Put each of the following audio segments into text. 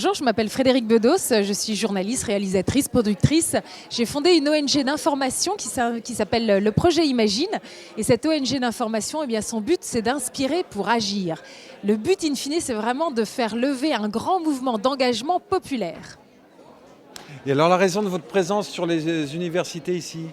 Bonjour, je m'appelle Frédérique Bedos, je suis journaliste, réalisatrice, productrice. J'ai fondé une ONG d'information qui s'appelle le Projet Imagine. Et cette ONG d'information, eh bien, son but, c'est d'inspirer pour agir. Le but, in fine, c'est vraiment de faire lever un grand mouvement d'engagement populaire. Et alors la raison de votre présence sur les universités ici?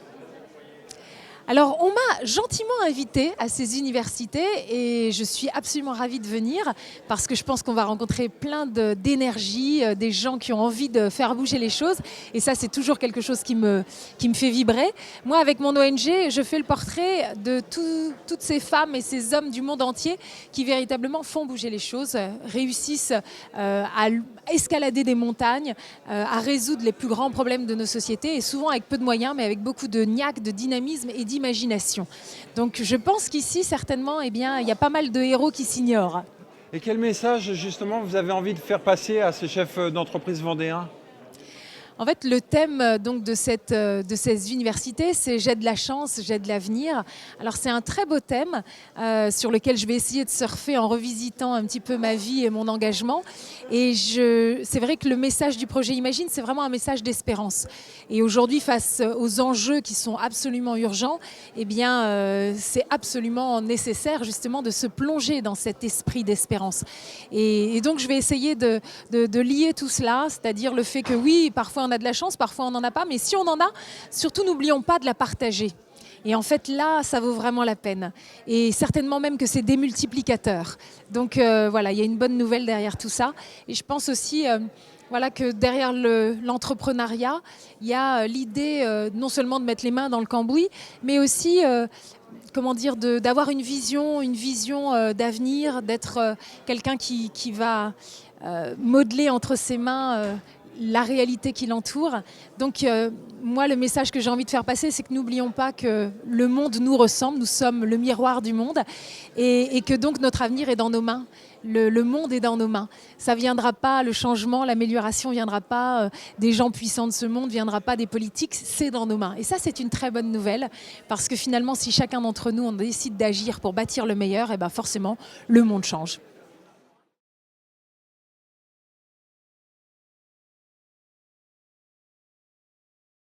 Alors, on m'a gentiment invitée à ces universités et je suis absolument ravie de venir parce que je pense qu'on va rencontrer plein d'énergie, des gens qui ont envie de faire bouger les choses. Et ça, c'est toujours quelque chose qui me fait vibrer. Moi, avec mon ONG, je fais le portrait de toutes ces femmes et ces hommes du monde entier qui véritablement font bouger les choses, réussissent à escalader des montagnes, à résoudre les plus grands problèmes de nos sociétés et souvent avec peu de moyens, mais avec beaucoup de niaque, de dynamisme et d'imagination. Donc je pense qu'ici, certainement, eh bien, il y a pas mal de héros qui s'ignorent. Et quel message justement vous avez envie de faire passer à ces chefs d'entreprise vendéens? En fait, le thème donc, de ces universités, c'est « J'ai de la chance, j'ai de l'avenir ». Alors c'est un très beau thème sur lequel je vais essayer de surfer en revisitant un petit peu ma vie et mon engagement. Et c'est vrai que le message du projet Imagine, c'est vraiment un message d'espérance. Et aujourd'hui, face aux enjeux qui sont absolument urgents, eh bien, c'est absolument nécessaire justement de se plonger dans cet esprit d'espérance. Et donc, je vais essayer de lier tout cela, c'est-à-dire le fait que oui, parfois on a de la chance, parfois on n'en a pas, mais si on en a, surtout n'oublions pas de la partager. Et en fait, là, ça vaut vraiment la peine. Et certainement même que c'est démultiplicateur. Donc voilà, il y a une bonne nouvelle derrière tout ça. Et je pense aussi voilà, que derrière l'entrepreneuriat, il y a l'idée non seulement de mettre les mains dans le cambouis, mais aussi comment dire, d'avoir une vision d'avenir, d'être quelqu'un qui va modeler entre ses mains la réalité qui l'entoure. Donc moi, le message que j'ai envie de faire passer, c'est que n'oublions pas que le monde nous ressemble, nous sommes le miroir du monde et que donc notre avenir est dans nos mains. Le monde est dans nos mains. Ça ne viendra pas, le changement, l'amélioration ne viendra pas des gens puissants de ce monde, ne viendra pas des politiques, c'est dans nos mains. Et ça, c'est une très bonne nouvelle parce que finalement, si chacun d'entre nous, on décide d'agir pour bâtir le meilleur, et ben forcément, le monde change.